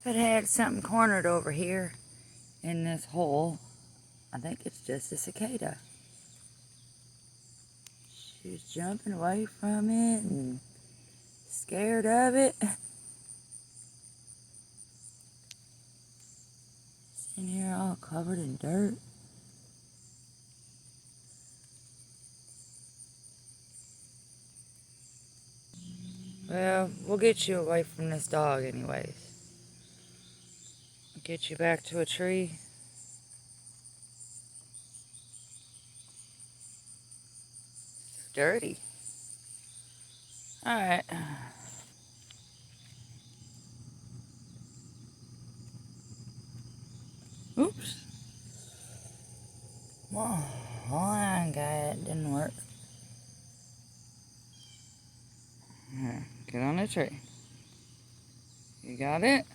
If it had something cornered over here in this hole, I think it's just a cicada. She's jumping away from it and scared of it. It's in here all covered in dirt. Well, we'll get you away from this dog anyways. Get you back to a tree. So dirty. Alright. Oops. Well, I got it. Didn't work. Here, get on the tree. You got it?